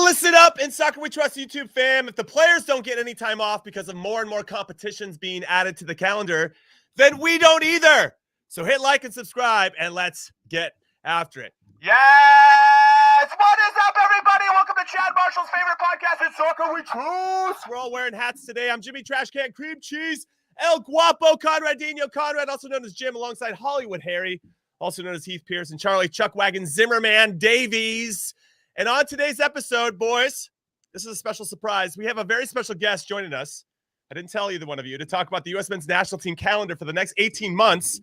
Well, listen up, in Soccer We Trust YouTube fam. If the players don't get any time off because of more and more competitions being added to the calendar, then we don't either. So hit like and subscribe, and let's get after it. Yes! What is up, everybody? Welcome to Chad Marshall's favorite podcast, in Soccer We Trust. We're all wearing hats today. I'm Jimmy Trashcan Cream Cheese, El Guapo, Conrad, also known as Jim, alongside Hollywood Harry, also known as Heath Pearce, and Charlie Chuckwagon Zimmerman Davies. And on today's episode, boys, this is a special surprise. We have a very special guest joining us. I didn't tell either one of you, to talk about the U.S. men's national team calendar for the next 18 months,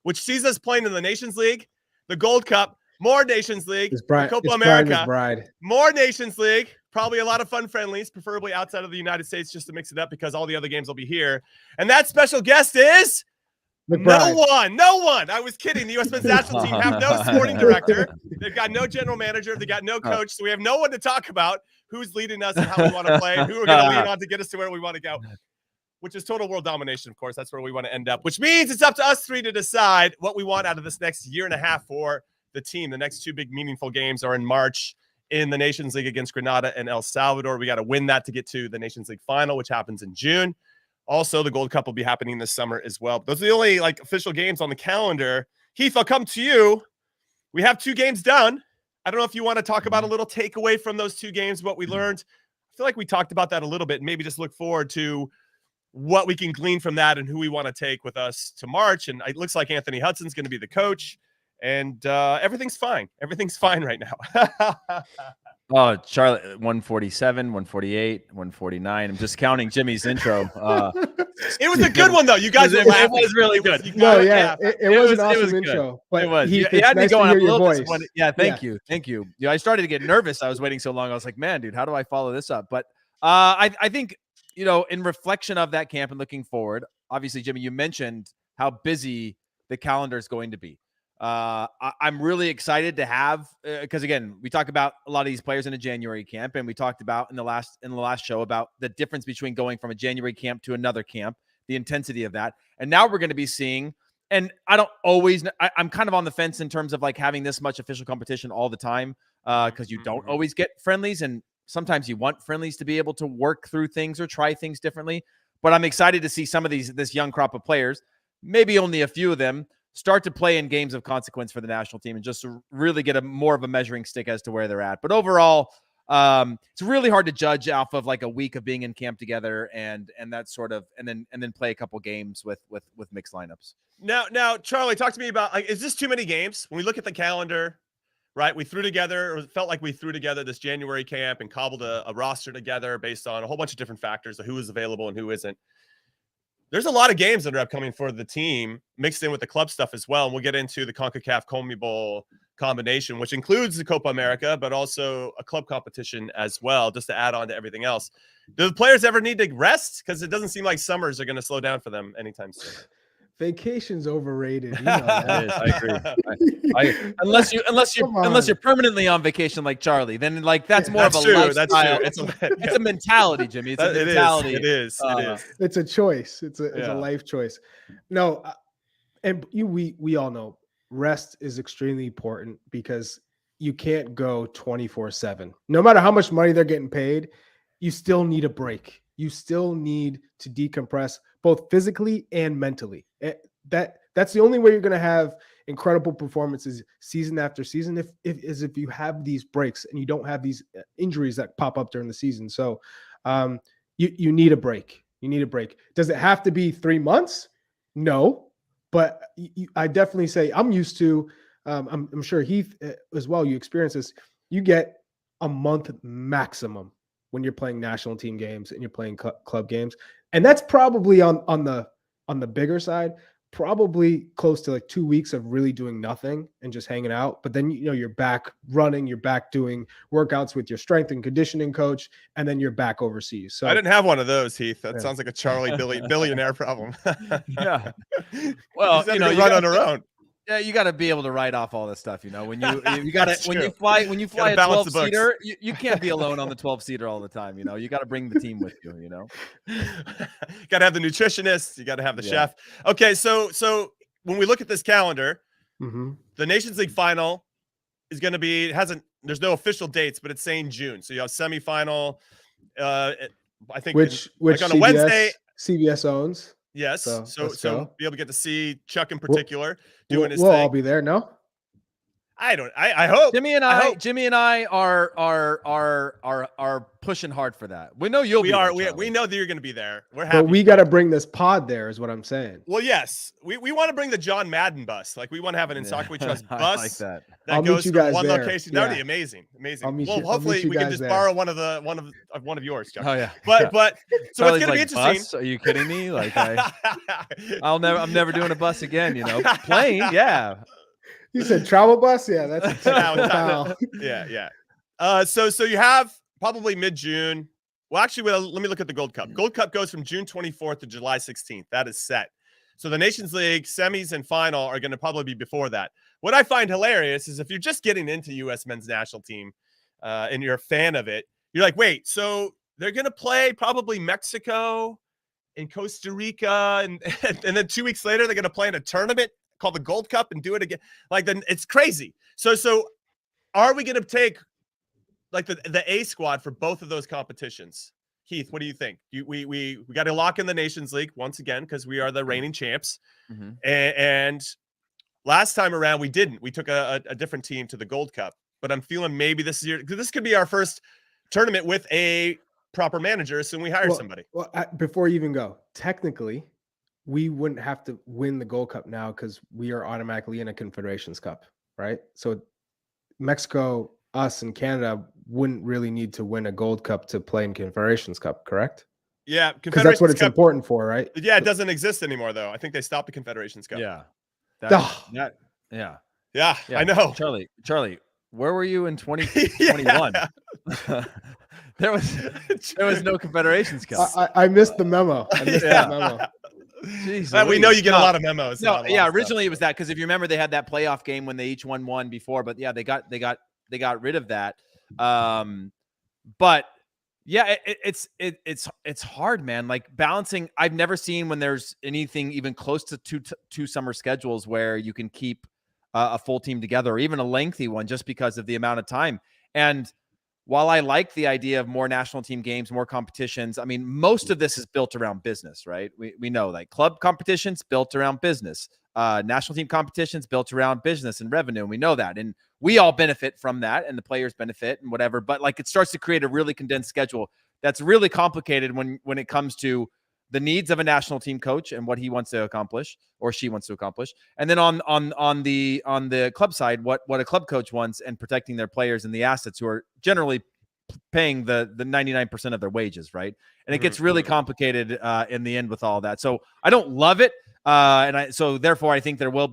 which sees us playing in the Nations League, the Gold Cup, more Nations League, the Copa America, more Nations League, probably a lot of fun friendlies, preferably outside of the United States, just to mix it up because all the other games will be here. And that special guest is... McBride. No one. I was kidding. The U.S. men's national team have no sporting director. They've got no general manager. They got no coach. So we have no one to talk about who's leading us and how we want to play and who we're going to lean on to get us to where we want to go, which is total world domination, of course. That's where we want to end up, which means it's up to us three to decide what we want out of this next year and a half for the team. The next two big meaningful games are in March in the Nations League against Grenada and El Salvador. We got to win that to get to the Nations League final, which happens in June. Also, the Gold Cup will be happening this summer as well. Those are the only official games on the calendar. Heath, I'll come to you. We have two games done. I don't know if you want to talk about a little takeaway from those two games, what we learned. I feel like we talked about that a little bit. Maybe just look forward to what we can glean from that and who we want to take with us to March. And it looks like Anthony Hudson's going to be the coach. And everything's fine. Everything's fine right now. Oh, Charlie, 147, 148, 149. I'm just counting Jimmy's intro. It was a good one, though. You guys were laughing. It was really good. It was an awesome intro. But it was. You had me going up a little bit. Yeah, thank you. Thank you. You know, I started to get nervous. I was waiting so long. I was like, man, dude, how do I follow this up? But I think, you know, in reflection of that camp and looking forward, obviously, Jimmy, you mentioned how busy the calendar is going to be. I'm really excited to have, because again, we talk about a lot of these players in a January camp, and we talked about in the last show about the difference between going from a January camp to another camp, the intensity of that. And now we're going to be seeing, and I don't always, I'm kind of on the fence in terms of like having this much official competition all the time, because you don't always get friendlies, and sometimes you want friendlies to be able to work through things or try things differently. But I'm excited to see some of this young crop of players, maybe only a few of them, start to play in games of consequence for the national team and just to really get more of a measuring stick as to where they're at. But overall, it's really hard to judge off of like a week of being in camp together and that sort of, and then play a couple games with mixed lineups. Now, Charlie, talk to me about, is this too many games? When we look at the calendar, right? We threw together, or felt like we threw together this January camp and cobbled a roster together based on a whole bunch of different factors of who is available and who isn't. There's a lot of games that are upcoming for the team mixed in with the club stuff as well. And we'll get into the CONCACAF conmebol combination, which includes the Copa America, but also a club competition as well, just to add on to everything else. Do the players ever need to rest? Because it doesn't seem like summers are going to slow down for them anytime soon. Vacation's overrated. You know that. I agree. Unless you're permanently on vacation like Charlie, then like that's more of a lifestyle. That's true. It's a mentality, Jimmy. It's a mentality. It is. It's a choice. It's a life choice. No, and we all know rest is extremely important because you can't go 24/7. No matter how much money they're getting paid, you still need a break. You still need to decompress both physically and mentally. That's the only way you're going to have incredible performances season after season if you have these breaks and you don't have these injuries that pop up during the season. So you need a break. You need a break. Does it have to be 3 months? No, but I definitely say I'm used to, I'm sure Heath as well, you experience this. You get a month maximum when you're playing national team games and you're playing club games. And that's probably on the bigger side, probably close to like 2 weeks of really doing nothing and just hanging out. But then, you know, you're back running, you're back doing workouts with your strength and conditioning coach, and then you're back overseas. So I didn't have one of those, Heath. That sounds like a Charlie billionaire problem. Yeah. Well, you know, run on her own. Yeah, you got to be able to write off all this stuff, you know. When you got to when you fly a 12-seater, you can't be alone on the 12-seater all the time, you know. You got to bring the team with you, you know. Got to have the nutritionist, you got to have the chef. Okay, so when we look at this calendar, the Nations League final is going to be, it hasn't there's no official dates, but it's saying June. So you have semifinal. I think which like on CBS, a Wednesday. CBS owns. Yes. So be able to get to see Chuck in particular doing his we'll thing. all be there. No. I hope Jimmy and I are pushing hard for that. We know you'll be there, we know that you're going to be there. We're happy. But we got to bring this pod there is what I'm saying. Well, yes. We want to bring the John Madden bus. Like we want to have an Insoccer We Trust bus I like that. That goes from one location. That would be amazing. Well, hopefully we can just borrow one of yours, Chuck. Oh yeah. But so it's going to be interesting. Bus? Are you kidding me? Like I'm never doing a bus again, Plane, yeah. You said travel bus? Yeah, that's yeah. So you have probably mid-June. Well, actually, let me look at the Gold Cup. Gold Cup goes from June 24th to July 16th. That is set. So the Nations League semis and final are going to probably be before that. What I find hilarious is if you're just getting into U.S. men's national team and you're a fan of it, you're like, wait, so they're going to play probably Mexico and Costa Rica, and then 2 weeks later they're going to play in a tournament called the Gold Cup and do it again. Like, then it's crazy. So are we going to take like the A squad for both of those competitions? Heath, what do you think? We got to lock in the Nations League once again because we are the reigning champs. Mm-hmm. And last time around we didn't. We took a different team to the Gold Cup. But I'm feeling maybe this could be our first tournament with a proper manager. So we hire somebody. Well, before you even go, technically, we wouldn't have to win the Gold Cup now because we are automatically in a Confederations Cup, right? So Mexico, us, and Canada wouldn't really need to win a Gold Cup to play in Confederations Cup, correct? Yeah, because that's what it's important for, right? Yeah, it doesn't exist anymore, though. I think they stopped the Confederations Cup. Yeah. Yeah, I know. Charlie, where were you in 2021? There was no Confederations Cup. I missed the memo. That memo. Jeez, we know you get a lot of memos. Originally it was that because if you remember, they had that playoff game when they each won one before, but yeah, they got rid of that. But yeah, it's hard, man. Like balancing. I've never seen when there's anything even close to two summer schedules where you can keep a full team together, or even a lengthy one, just because of the amount of time. And while I like the idea of more national team games, more competitions, I mean, most of this is built around business, right? We know, like, club competitions built around business, national team competitions built around business and revenue. And we know that. And we all benefit from that, and the players benefit and whatever. But like, it starts to create a really condensed schedule that's really complicated when it comes to the needs of a national team coach and what he wants to accomplish or she wants to accomplish. And then on the club side, what a club coach wants, and protecting their players and the assets who are generally paying the 99% of their wages. Right. And it gets really complicated in the end with all that. So I don't love it. So therefore I think there will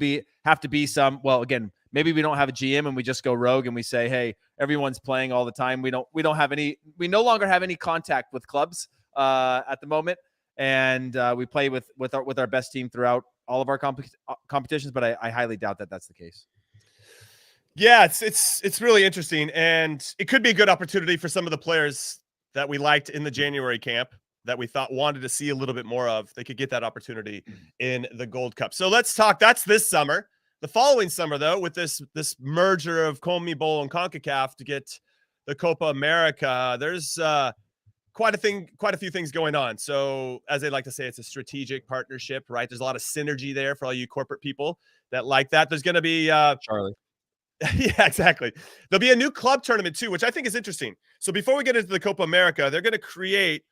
have to be some, well, again, maybe we don't have a GM and we just go rogue and we say, hey, everyone's playing all the time. We no longer have any contact with clubs at the moment. And we play with our best team throughout all of our competitions, but I highly doubt that that's the case. Yeah, it's really interesting, and it could be a good opportunity for some of the players that we liked in the January camp that we thought wanted to see a little bit more of. They could get that opportunity in the Gold Cup. So let's talk. That's this summer. The following summer, though, with this merger of CONMEBOL and CONCACAF to get the Copa America, there's quite a few things going on. So as they like to say, it's a strategic partnership, right? There's a lot of synergy there for all you corporate people that like that. There's going to be Charlie. Yeah, exactly. There'll be a new club tournament too, which I think is interesting. So before we get into the Copa America, they're going to create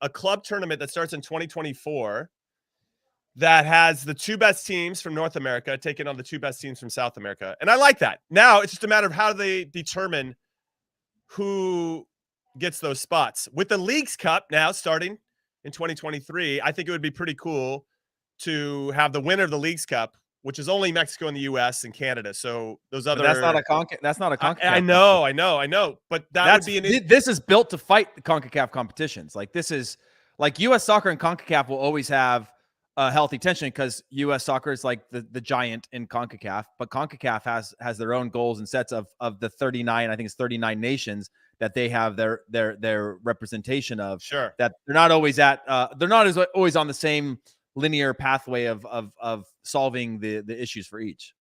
a club tournament that starts in 2024 that has the two best teams from North America taking on the two best teams from South America. And I like that. Now it's just a matter of how they determine who gets those spots. With the Leagues Cup now starting in 2023, I think it would be pretty cool to have the winner of the Leagues Cup, which is only Mexico and the US and Canada. So those other, that's not a CONCACAF. I know. But that would be this is built to fight the CONCACAF competitions. Like, this is like US soccer and CONCACAF will always have a healthy tension because US soccer is like the giant in CONCACAF, but CONCACAF has their own goals and sets of the 39, I think it's 39 nations that they have their representation of. Sure. That they're not always always on the same linear pathway of solving the issues for each.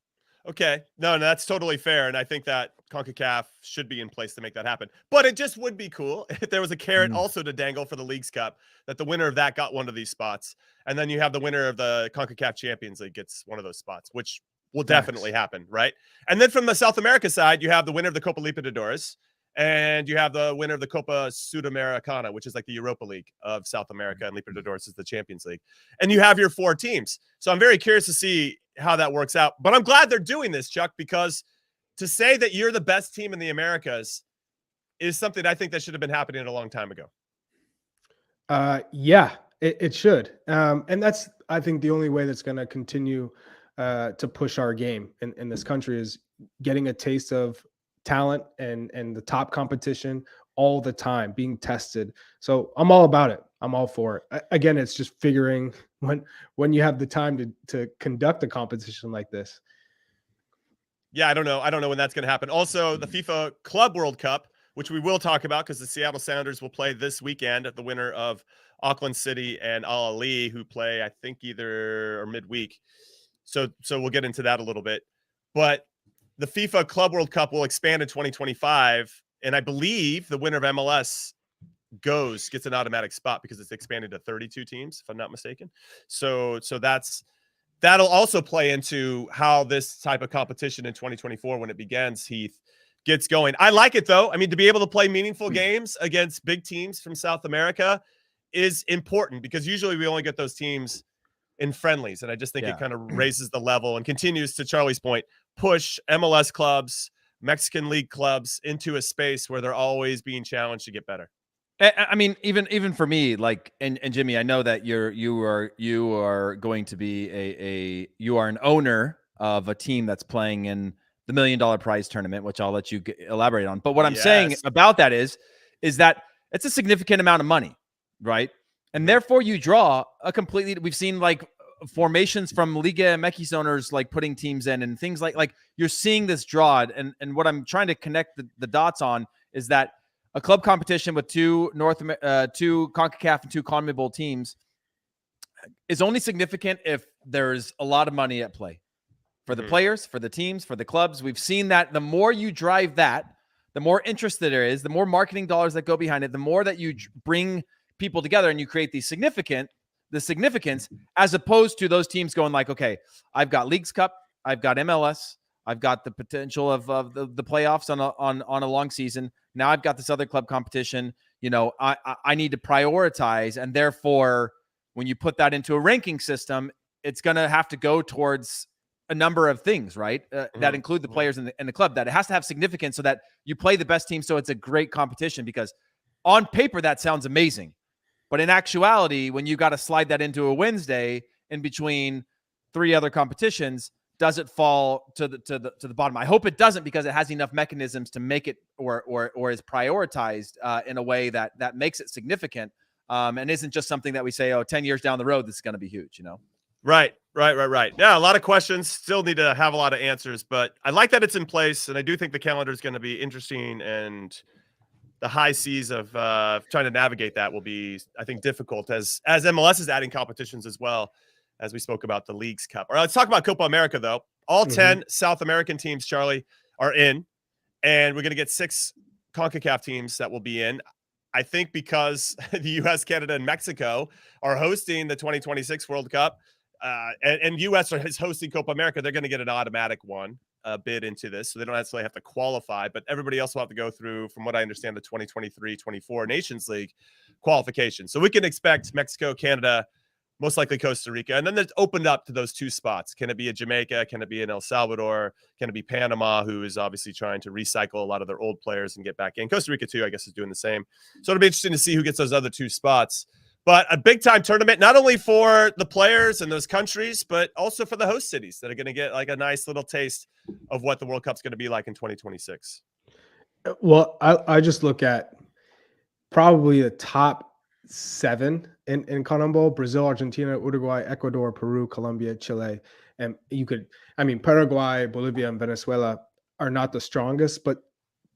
Okay. No, that's totally fair. And I think that CONCACAF should be in place to make that happen. But it just would be cool if there was a carrot also to dangle for the Leagues Cup, that the winner of that got one of these spots. And then you have the winner of the CONCACAF Champions League gets one of those spots, which will definitely happen, right? And then from the South America side, you have the winner of the Copa Libertadores, and you have the winner of the Copa Sudamericana, which is like the Europa League of South America, and Libertadores is the Champions League. And you have your 4 teams. So I'm very curious to see how that works out. But I'm glad they're doing this, Chuck, because to say that you're the best team in the Americas is something I think that should have been happening a long time ago. Yeah, it should. And that's, I think, the only way that's going to continue to push our game in this country is getting a taste of talent and the top competition all the time, being tested. So I'm all about it. I'm all for it. Again, it's just figuring when you have the time to conduct a competition like this. Yeah, I don't know when that's going to happen. Also, the FIFA Club World Cup, which we will talk about because the Seattle Sounders will play this weekend at the winner of Auckland City and Al Ahly, who play, I think, either or midweek. So we'll get into that a little bit. But the FIFA Club World Cup will expand in 2025, and I believe the winner of MLS gets an automatic spot because it's expanded to 32 teams, if I'm not mistaken. So that'll also play into how this type of competition in 2024, when it begins, Heath, gets going. I like it, though. I mean, to be able to play meaningful games against big teams from South America is important, because usually we only get those teams in friendlies. And I just think it kind of raises the level and continues, to Charlie's point, push MLS clubs, Mexican league clubs into a space where they're always being challenged to get better. I mean, even for me, like, and Jimmy, I know that you are going to be you are an owner of a team that's playing in the $1 million prize tournament, which I'll let you elaborate on. But what I'm saying about that is that it's a significant amount of money, right? And therefore you draw a completely, we've seen like formations from Liga MX owners, like putting teams in and things like you're seeing this draw. And what I'm trying to connect the dots on is that a club competition with two CONCACAF and 2 CONMEBOL teams is only significant if there's a lot of money at play for the players, for the teams, for the clubs. We've seen that the more you drive that, the more interest that there is, the more marketing dollars that go behind it, the more that you bring people together and you create the significance, as opposed to those teams going like, okay, I've got Leagues Cup, I've got MLS, I've got the potential of the playoffs on a long season. Now I've got this other club competition. You know, I need to prioritize, and therefore, when you put that into a ranking system, it's going to have to go towards a number of things, right? That include the players in the club. That it has to have significance so that you play the best team. So it's a great competition, because on paper that sounds amazing, but in actuality, when you got to slide that into a Wednesday in between 3 other competitions, does it fall to the bottom? I hope it doesn't, because it has enough mechanisms to make it or is prioritized in a way that makes it significant, and isn't just something that we say, 10 years down the road, this is going to be huge, you know? Right. Yeah, a lot of questions, still need to have a lot of answers, but I like that it's in place, and I do think the calendar is going to be interesting, and the high seas of trying to navigate that will be, I think, difficult as MLS is adding competitions as well, as we spoke about the Leagues Cup. All right, let's talk about Copa America, though. All 10 South American teams, Charlie, are in, and we're going to get 6 CONCACAF teams that will be in. I think because the U.S., Canada, and Mexico are hosting the 2026 World Cup, and U.S. is hosting Copa America, they're going to get an automatic bid into this, so they don't necessarily have to qualify, but everybody else will have to go through, from what I understand, the 2023-24 Nations League qualification. So we can expect Mexico, Canada, most likely Costa Rica, and then it's opened up to those 2 spots. Can it be a Jamaica? Can it be an El Salvador? Can it be Panama, who is obviously trying to recycle a lot of their old players and get back in? Costa Rica, too, I guess, is doing the same. So it'll be interesting to see who gets those other 2 spots. But a big-time tournament, not only for the players in those countries, but also for the host cities that are going to get like a nice little taste of what the World Cup's going to be like in 2026. Well, I just look at probably the top 7 in CONMEBOL: Brazil, Argentina, Uruguay, Ecuador, Peru, Colombia, Chile. And Paraguay, Bolivia, and Venezuela are not the strongest, but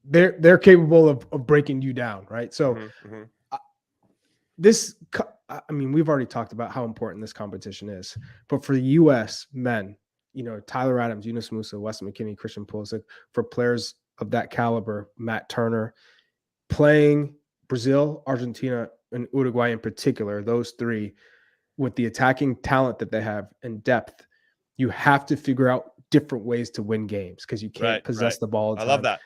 they're capable of breaking you down, right? So we've already talked about how important this competition is, but for the U.S. men, Tyler Adams, Yunus Musa, Weston McKennie, Christian Pulisic, for players of that caliber, Matt Turner, playing Brazil, Argentina, and Uruguay in particular, those three, with the attacking talent that they have and depth, you have to figure out different ways to win games because you can't possess the ball all the time. I love that.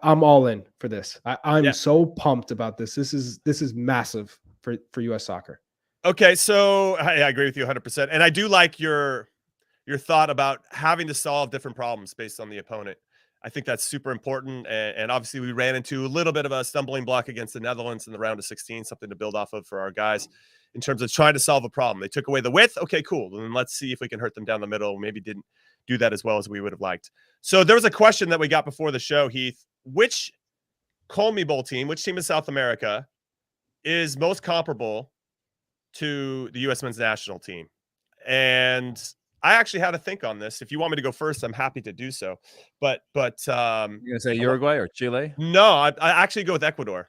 I'm all in for this. I'm so pumped about this. This is massive for U.S. soccer. Okay, so I agree with you 100%, and I do like your thought about having to solve different problems based on the opponent. I think that's super important, and obviously we ran into a little bit of a stumbling block against the Netherlands in the round of 16, something to build off of for our guys in terms of trying to solve a problem. They took away the width. Okay, cool. Then let's see if we can hurt them down the middle. Maybe didn't do that as well as we would have liked. So there was a question that we got before the show, Heath. Which conmebol team, which team in South America is most comparable to the U.S. men's national team? And I actually had to think on this. If you want me to go first, I'm happy to do so. But you're gonna say Uruguay or Chile? No, I actually go with Ecuador.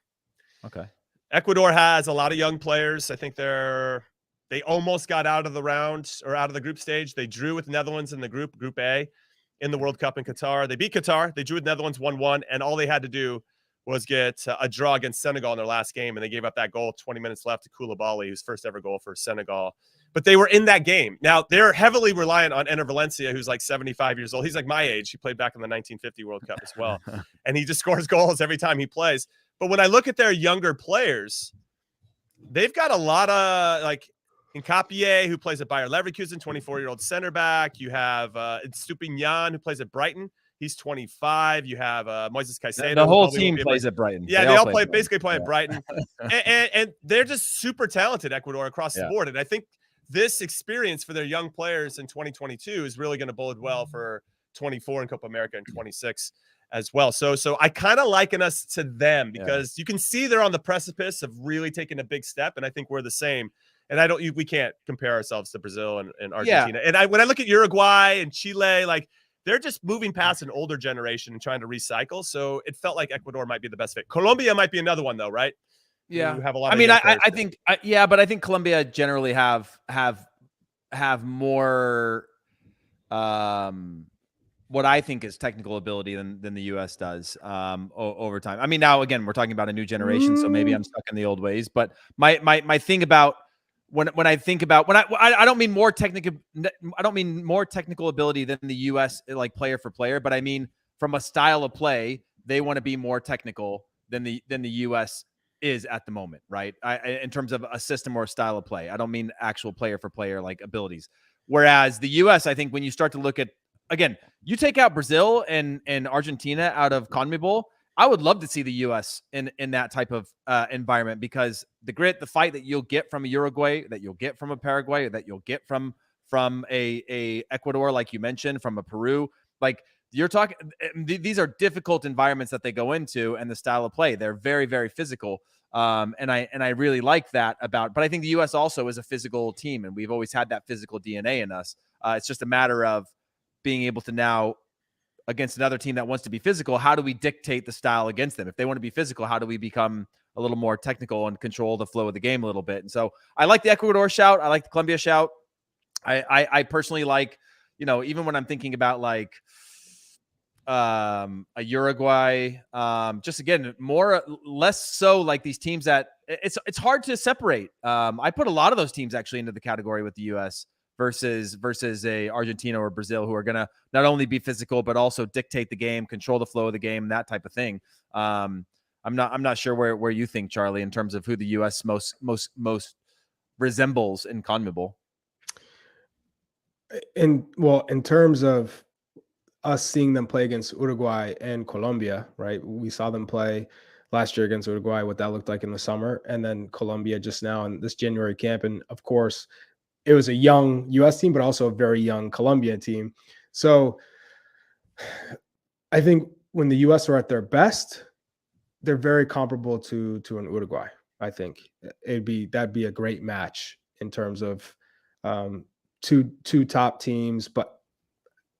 Okay. Ecuador has a lot of young players. I think they almost got out of the round or out of the group stage. They drew with Netherlands in the group A in the World Cup in Qatar. They beat Qatar. They drew with Netherlands 1-1, and all they had to do was get a draw against Senegal in their last game, and they gave up that goal 20 minutes left to Koulibaly, whose first ever goal for Senegal. But they were in that game. Now, they're heavily reliant on Enner Valencia, who's like 75 years old. He's like my age. He played back in the 1950 World Cup as well, and he just scores goals every time he plays. But when I look at their younger players, they've got a lot of, like, Nkapie, who plays at Bayer Leverkusen, 24-year-old center back. You have Stupinyan, who plays at Brighton. He's 25. You have Moises Caicedo. The whole team plays at Brighton. Yeah, they all basically play at Brighton. and they're just super talented, Ecuador, across the board. And I think this experience for their young players in 2022 is really going to bode well for 24 in Copa America and 26 as well. So I kind of liken us to them because you can see they're on the precipice of really taking a big step, and I think we're the same. And we can't compare ourselves to Brazil and Argentina. Yeah. And when I look at Uruguay and Chile, like, they're just moving past an older generation and trying to recycle. So it felt like Ecuador might be the best fit. Colombia might be another one, though, right? Yeah, you have a lot. I think, but I think Colombia generally have more, what I think is technical ability than the U.S. does over time. I mean, now again, we're talking about a new generation, so maybe I'm stuck in the old ways. But my thing about when I don't mean more technical ability than the U.S. like player for player, but I mean from a style of play, they want to be more technical than the U.S. is at the moment, right? In terms of a system or a style of play. I don't mean actual player for player like abilities. Whereas the U.S., I think when you start to look at, again, you take out Brazil and Argentina out of CONMEBOL, I would love to see the U.S. in that type of environment, because the grit, the fight that you'll get from a Uruguay, that you'll get from a Paraguay, that you'll get from a Ecuador, like you mentioned, from a Peru, like you're talking, these are difficult environments that they go into, and the style of play, they're very, very physical. And I really like that about, but I think the U.S. also is a physical team, and we've always had that physical DNA in us. It's just a matter of being able to now, against another team that wants to be physical, how do we dictate the style against them? If they want to be physical, how do we become a little more technical and control the flow of the game a little bit? And so I like the Ecuador shout. I like the Colombia shout. I personally like, even when I'm thinking about like a Uruguay, just again, less so like these teams that it's hard to separate. I put a lot of those teams actually into the category with the U.S. versus a Argentina or Brazil, who are going to not only be physical, but also dictate the game, control the flow of the game, that type of thing. I'm not sure where you think, Charlie, in terms of who the U.S. most resembles in CONMEBOL. In terms of us seeing them play against Uruguay and Colombia, right? We saw them play last year against Uruguay, what that looked like in the summer, and then Colombia just now in this January camp. And of course, it was a young U.S. team, but also a very young Colombia team. So I think when the U.S. are at their best, they're very comparable to an Uruguay. I think that'd be a great match in terms of two top teams, but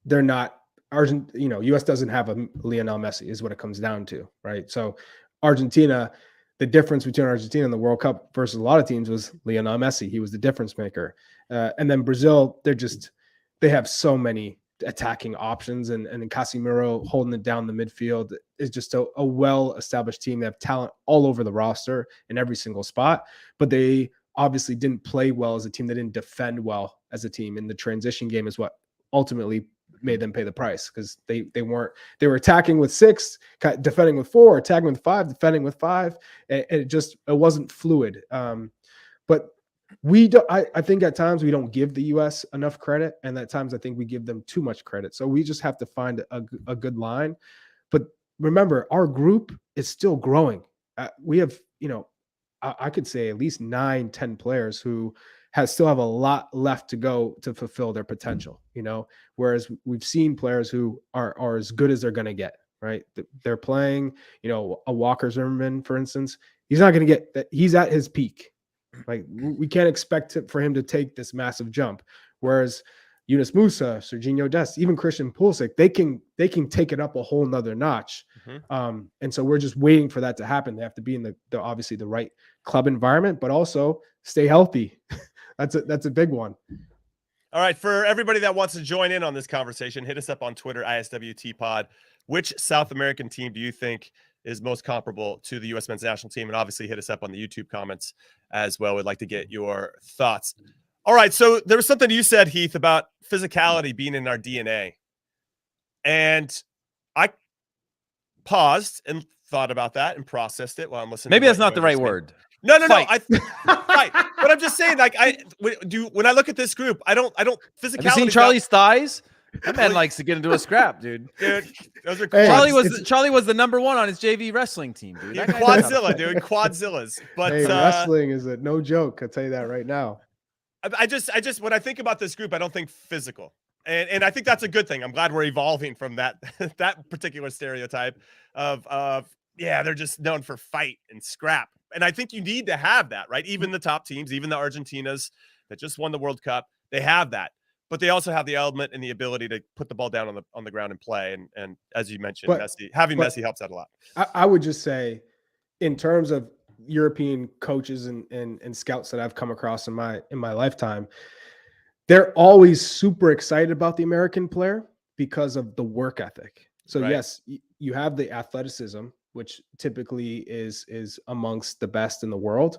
they're not U.S. doesn't have a Lionel Messi, is what it comes down to, right? So Argentina, the difference between Argentina and the World Cup versus a lot of teams was Lionel Messi. He was the difference maker. And then Brazil, they have so many attacking options, and Casemiro holding it down the midfield is just a well-established team. They have talent all over the roster in every single spot, but they obviously didn't play well as a team. They didn't defend well as a team, and the transition game is what ultimately made them pay the price, because they were attacking with 6, defending with 4, attacking with 5, defending with 5, and it wasn't fluid. But I think at times we don't give the US enough credit, and at times I think we give them too much credit. So we just have to find a good line. But remember, our group is still growing. We have, I could say at least 9-10 players who still have a lot left to go to fulfill their potential, whereas we've seen players who are as good as they're going to get, right? They're playing, a Walker Zimmerman, for instance, he's not going to get that. He's at his peak. Like, we can't expect for him to take this massive jump. Whereas Yunus Musa, Serginho Dest, even Christian Pulisic, they can take it up a whole nother notch. Mm-hmm. And so we're just waiting for that to happen. They have to be in the obviously the right club environment, but also stay healthy. That's a big one. All right, for everybody that wants to join in on this conversation, hit us up on Twitter, ISWTpod. Which South American team do you think is most comparable to the U.S. men's national team? And obviously hit us up on the YouTube comments as well. We'd like to get your thoughts. All right, so there was something you said, Heath, about physicality being in our DNA. And I paused and thought about that and processed it while I'm listening. Maybe that's not the right word. No. Fight. But I'm just saying, like, when I look at this group, I don't physicality. Have you seen Charlie's thighs? That man likes to get into a scrap, dude. Those are Charlie was the number 1 on his JV wrestling team, dude. Quadzilla, dude. Quadzillas. But wrestling is no joke. I'll tell you that right now. I just when I think about this group, I don't think physical. And I think that's a good thing. I'm glad we're evolving from that particular stereotype of they're just known for fight and scrap. And I think you need to have that, right? Even the top teams, even the Argentinas that just won the World Cup, they have that. But they also have the element and the ability to put the ball down on the ground and play. And as you mentioned, Messi helps out a lot. I would just say, in terms of European coaches and scouts that I've come across in my lifetime, they're always super excited about the American player because of the work ethic. So right. Yes, you have the athleticism, which typically is amongst the best in the world.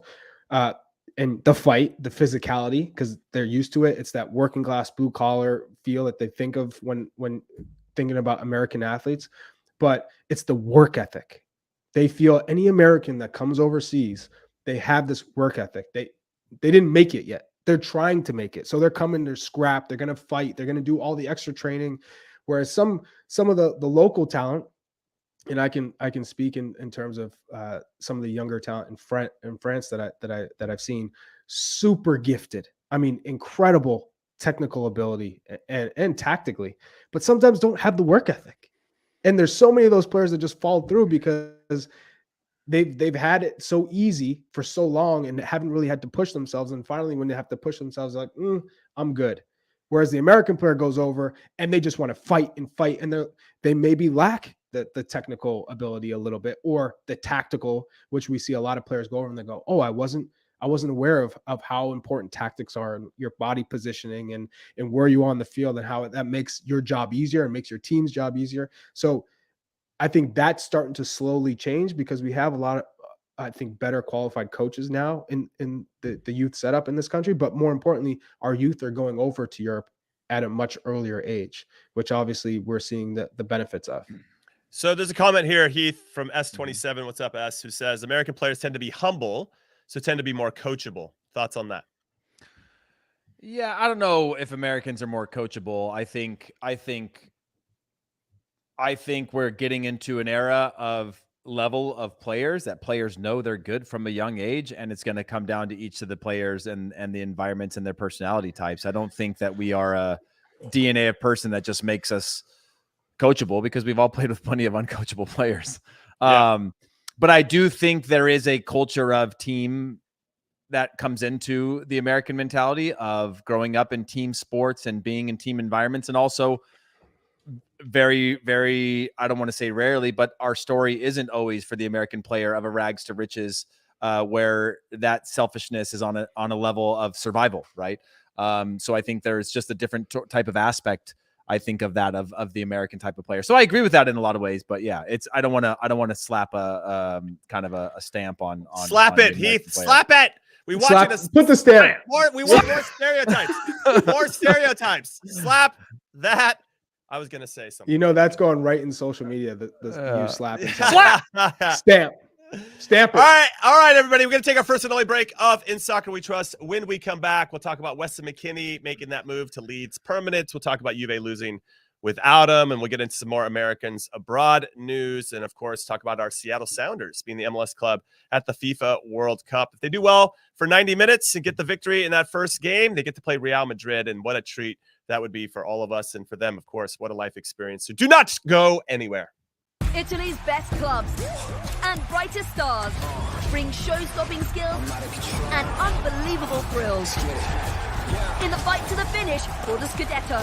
And the fight, the physicality, because they're used to it. It's that working class, blue collar feel that they think of when thinking about American athletes. But it's the work ethic. They feel any American that comes overseas, they have this work ethic. They didn't make it yet. They're trying to make it. So they're coming, they're scrap, they're going to fight, they're going to do all the extra training. Whereas some of the local talent, and I can speak in terms of some of the younger talent in France that I've seen, super gifted. I mean, incredible technical ability and tactically, but sometimes don't have the work ethic. And there's so many of those players that just fall through because they've had it so easy for so long and haven't really had to push themselves. And finally, when they have to push themselves, they're like, I'm good. Whereas the American player goes over and they just want to fight, and they maybe lack the technical ability a little bit, or the tactical, which we see a lot of players go over and they go, oh, I wasn't aware of how important tactics are, and your body positioning and where you are on the field, and how that makes your job easier and makes your team's job easier. So I think that's starting to slowly change, because we have a lot of, I think, better qualified coaches now in the youth setup in this country. But more importantly, our youth are going over to Europe at a much earlier age, which obviously we're seeing the benefits of. So there's a comment here, Heath, from S27. What's up, S? Who says American players tend to be humble, so tend to be more coachable. Thoughts on that? Yeah, I don't know if Americans are more coachable. I think we're getting into an era of level of players that players know they're good from a young age, and it's going to come down to each of the players and the environments and their personality types. I don't think that we are a DNA of person that just makes us coachable, because we've all played with plenty of uncoachable players. Yeah. But I do think there is a culture of team that comes into the American mentality of growing up in team sports and being in team environments. And also very, very, I don't want to say rarely, but our story isn't always for the American player of a rags to riches, where that selfishness is on a level of survival. Right. So I think there's just a different type of aspect I think of that of the American type of player. So I agree with that in a lot of ways, but yeah, it's I don't want to slap a kind of a stamp on slap on it, Heath. Slap it. We want you to put the stamp. We want more stereotypes. More stereotypes. Slap that. I was gonna say something. You know that's going right in social media. You slapping. Slap. Stamp. Stamp it. All right, everybody. We're gonna take our first and only break of In Soccer We Trust. When we come back, we'll talk about Weston McKennie making that move to Leeds permanent. We'll talk about Juve losing without him, and we'll get into some more Americans abroad news, and of course talk about our Seattle Sounders being the MLS club at the FIFA World Cup. If they do well for 90 minutes and get the victory in that first game, they get to play Real Madrid, and what a treat that would be for all of us, and for them, of course, what a life experience. So do not go anywhere. Italy's best clubs and brightest stars bring show-stopping skills and unbelievable thrills in the fight to the finish for the Scudetto.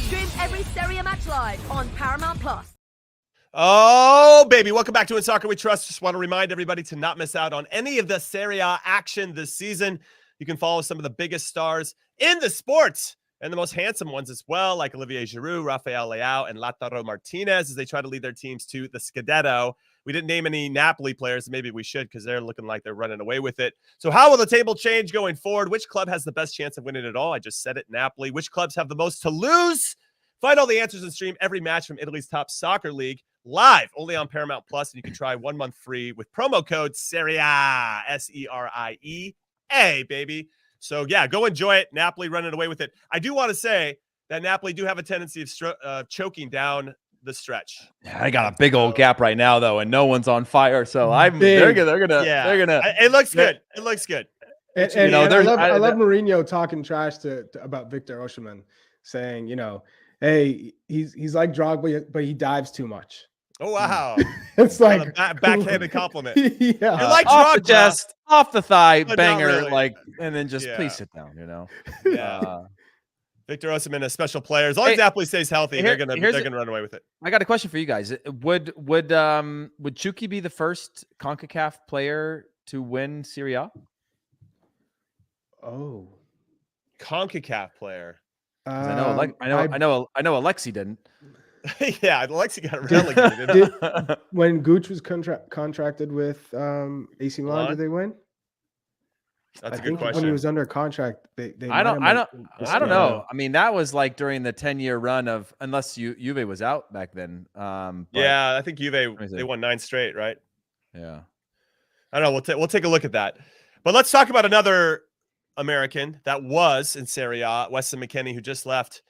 Stream every Serie A match live on Paramount+. Oh, baby. Welcome back to In Soccer We Trust. Just want to remind everybody to not miss out on any of the Serie A action this season. You can follow some of the biggest stars in the sports and the most handsome ones as well, like Olivier Giroud, Rafael Leao, and Lautaro Martinez as they try to lead their teams to the Scudetto. We didn't name any Napoli players. Maybe we should because they're looking like they're running away with it. So how will the table change going forward? Which club has the best chance of winning it all? I just said it, Napoli. Which clubs have the most to lose? Find all the answers and stream every match from Italy's top soccer league live only on Paramount+, and you can try 1 month free with promo code SERIA, SERIEA, baby. So, yeah, go enjoy it. Napoli running away with it. I do want to say that Napoli do have a tendency of choking down the stretch. Yeah, I got a big old gap right now, though, and no one's on fire. So they're gonna. It looks good. It looks good. And you know, I love Mourinho talking trash about Victor Osimhen, saying, you know, hey, he's like Drogba, but he dives too much. Oh, wow. It's like a backhanded compliment. Yeah. You're like off the chest, off the thigh, but banger, really. And then just please sit down, you know. Yeah. Victor Osimhen, a special player. As long as Napoli stays healthy, they're gonna run away with it. I got a question for you guys. Would Chucky be the first CONCACAF player to win Serie A? Oh. CONCACAF player. I know Alexi didn't. Yeah, Alexi got relegated. When Gooch was contracted with AC Milan, did they win? That's a good question. When he was under contract, they I don't know. I mean, that was like during the 10-year run of, unless Juve was out back then. Yeah, I think Juve they won 9 straight, right? Yeah. I don't know. We'll take a look at that. But let's talk about another American that was in Serie A, Weston McKennie, who just left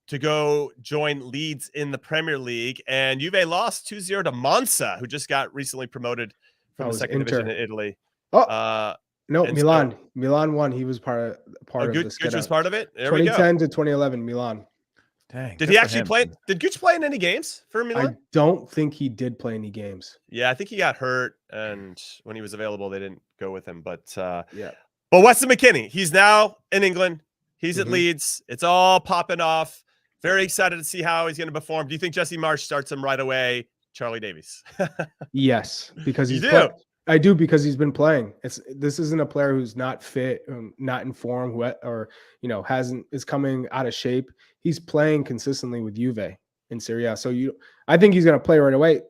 to go join Leeds in the Premier League. And Juve lost 2-0 to Monza, who just got recently promoted from the second division in Italy. No, Milan. So, Milan won. He was part of the Gooch was part of it. There 2010 to 2011, Milan. Dang. Did he actually play? Did Gooch play in any games for Milan? I don't think he did play any games. Yeah, I think he got hurt, and when he was available, they didn't go with him. But yeah. But Weston McKennie, he's now in England. He's at Leeds. It's all popping off. Very excited to see how he's going to perform. Do you think Jesse Marsch starts him right away? Charlie Davies. Yes, because I do, because he's been playing. This isn't a player who's not fit, not in form, or is coming out of shape. He's playing consistently with Juve in Serie A. So I think he's going to play right away.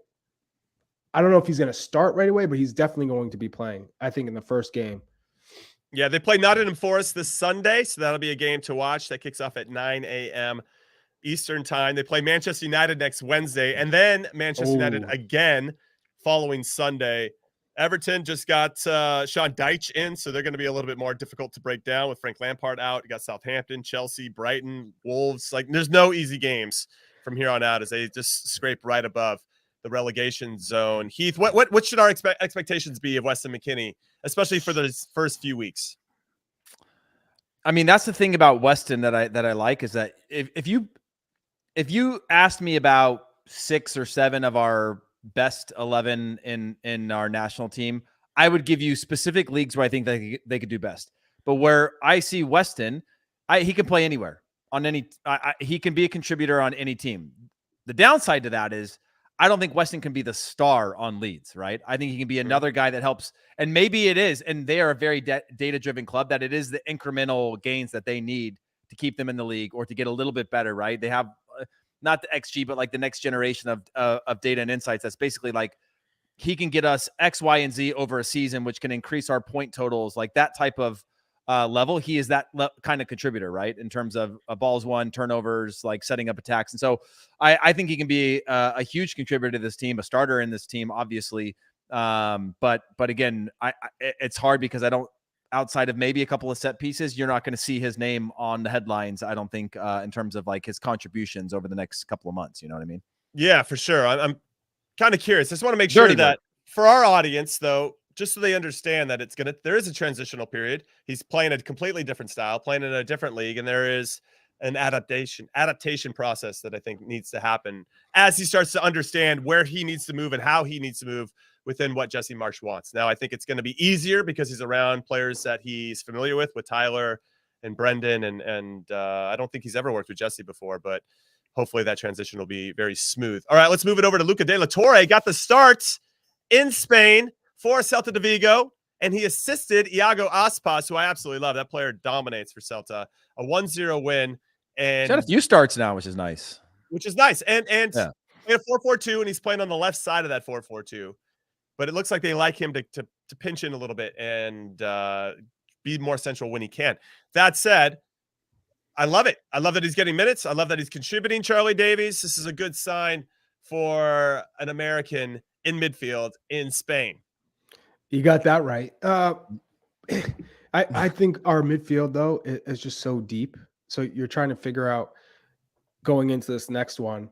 I don't know if he's going to start right away, but he's definitely going to be playing, I think, in the first game. Yeah, they play Nottingham Forest this Sunday, so that'll be a game to watch. That kicks off at 9 a.m. Eastern time. They play Manchester United next Wednesday, and then Manchester United again following Sunday. Everton just got Sean Dyche in, so they're going to be a little bit more difficult to break down with Frank Lampard out. You got Southampton, Chelsea, Brighton, Wolves. Like, there's no easy games from here on out as they just scrape right above the relegation zone. Heath, what should our expectations be of Weston McKennie, especially for the first few weeks? I mean, that's the thing about Weston that I like, is that if you asked me about 6 or 7 of our best 11 in our national team, I would give you specific leagues where I think they could do best. But where I see Weston, he can play anywhere on any. He can be a contributor on any team. The downside to that is I don't think Weston can be the star on Leeds, right? I think he can be another guy that helps, and maybe it is. And they are a very data-driven club, that it is the incremental gains that they need to keep them in the league or to get a little bit better, right? They have not the XG, but like the next generation of data and insights. That's basically like he can get us X, Y, and Z over a season, which can increase our point totals, like that type of level. He is that kind of contributor, right? In terms of balls won, turnovers, like setting up attacks. And so I think he can be a huge contributor to this team, a starter in this team, obviously. But again, it's hard because I don't, outside of maybe a couple of set pieces, you're not going to see his name on the headlines, I don't think, in terms of like his contributions over the next couple of months. You know what I mean? Yeah, for sure. I'm kind of curious. I just want to make sure that for our audience, though, just so they understand that there is a transitional period. He's playing a completely different style, playing in a different league, and there is an adaptation process that I think needs to happen as he starts to understand where he needs to move and how he needs to move within what Jesse Marsch wants. Now, I think it's going to be easier because he's around players that he's familiar with Tyler and Brendan, and I don't think he's ever worked with Jesse before, but hopefully that transition will be very smooth. All right, let's move it over to Luca de la Torre. Got the starts in Spain for Celta de Vigo, and he assisted Iago Aspas, who I absolutely love. That player dominates for Celta. A 1-0 win. And he's had a few starts now, which is nice. And yeah. He had a 4-4-2, and he's playing on the left side of that 4-4-2. But it looks like they like him to pinch in a little bit and be more central when he can. That said, I love it. I love that he's getting minutes. I love that he's contributing, Charlie Davies. This is a good sign for an American in midfield in Spain. You got that right. I think our midfield, though, is just so deep. So you're trying to figure out going into this next one,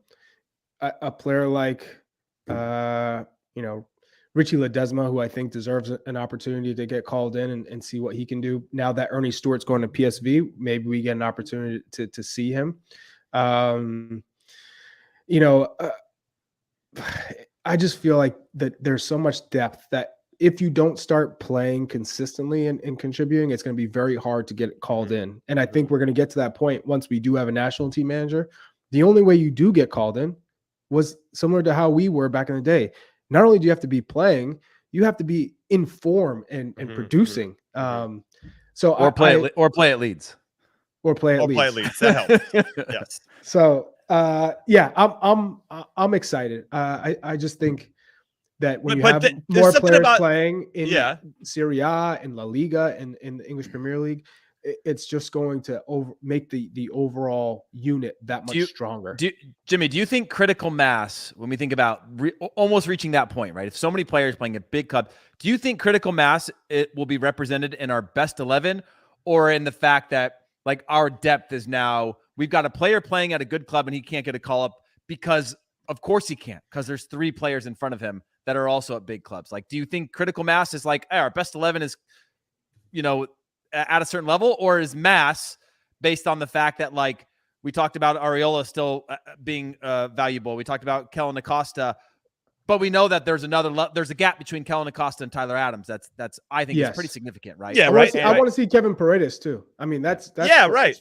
a player like, Richie Ledesma, who I think deserves an opportunity to get called in and see what he can do. Now that Ernie Stewart's going to PSV, maybe we get an opportunity to see him. I just feel like that there's so much depth that if you don't start playing consistently and contributing, it's going to be very hard to get called in. And I think we're going to get to that point once we do have a national team manager. The only way you do get called in was similar to how we were back in the day. Not only do you have to be playing, you have to be in form and producing. Or play at Leeds. That helps. Yes. So I'm excited. I just think that when you have more players playing in Serie A and La Liga and in the English Premier League, it's just going to make the overall unit that much stronger. Jimmy, do you think critical mass, when we think about almost reaching that point, right? If so many players playing a big club, do you think critical mass it will be represented in our best 11, or in the fact that like our depth is now we've got a player playing at a good club and he can't get a call up because of course he can't, because there's 3 players in front of him that are also at big clubs. Like, do you think critical mass is like, hey, our best 11 is, at a certain level, or is mass based on the fact that, like, we talked about Areola still being valuable. We talked about Kellen Acosta, but we know that there's a gap between Kellen Acosta and Tyler Adams. That's I think is pretty significant, right? Yeah, right. I want to see Kevin Paredes too. I mean, that's